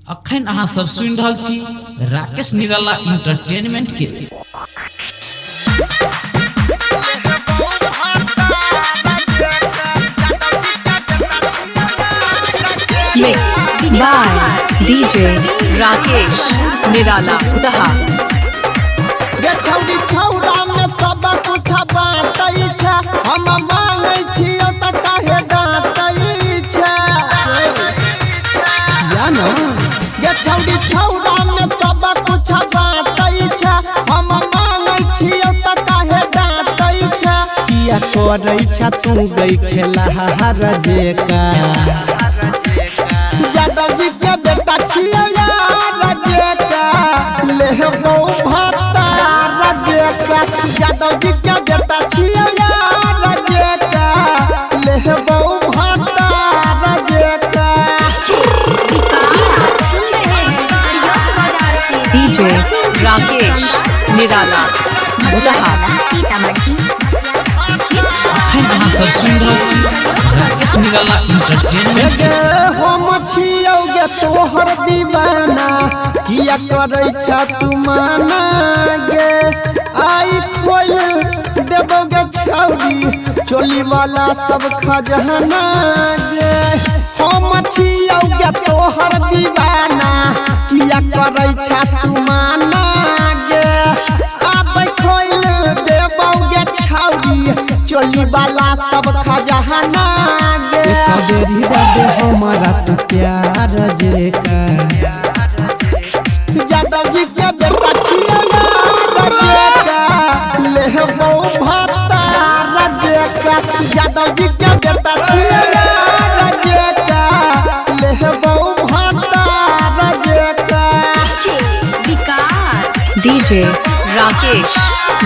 अखन अहाँ सब सुन रहल छी राकेश निराला इंटरटेनमेंट के। Mix by DJ Rakesh Nirala Daha। गे छौड़ी छौड़ा में सब कुछ बाटै छै, हम मांगै छियै त काहे डांटै छै या ना। गे छौड़ी छौड़ा में सब कुछ बाटै छै, हम मांगै छियै त काहे डांटै छै। किया करै छै तू गई खेला हर जेका, यादव जी के बेटा छियै यार जेका, लेबो भाता रजेका। यादव जी के बेटा छियै यार जेका, लेबो भाता रजेका। DJ Rakesh Nirala Daha। अखन अहाँ सब सुन रहल छी राकेश निराला इंटरटेनमेंट के। हम छियौ गे तोहर दीवाना, किया करै छ तू माना गे। आई खोल देबो गे छौरी चोली वाला सब खजाना गे। हम छियौ गे तोहर दीवाना, किया करै छ तू माना गे। आबै खोल देबो गे छौरी चोली वाला सब खजाना गे। कबेरी दे हमारा तू प्यार जेका, यादव जी के बेटा छियै यार जेका, लेबो भाता रजेका। यादव जी के बेटा छियै यार जेका, लेबो भाता रजेका। DJ Rakesh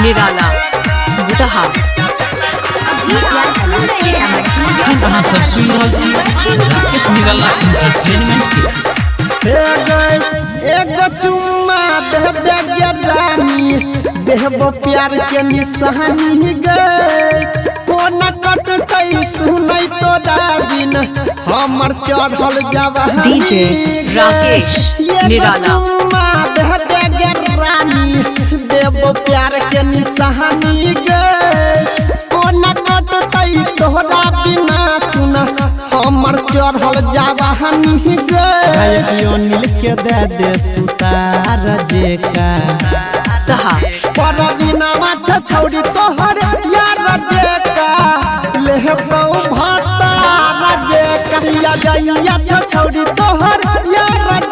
Nirala Daha। अखन अहाँ सब सुन रहल छी राकेश निराला इंटरटेनमेंट के। एगो चुम्मा दे दे गे रानी, देहबो प्यार के निशानी गे। कोन कटतै सुनै तोरा बिन हमर चढ़ल जवानी। DJ Rakesh Nirala। चुम्मा दे दे गे रानी, देबो प्यार के निशानी गे। कोन कटतै तोरा बिना सुन हमर चढ़ल जवानी गे। नील के दे दे सुतार जेका, Daha। पर बिना माछ छौड़ी तोहर यार जेका, लेबो भाता रजेका। या छौड़ी तोहर यार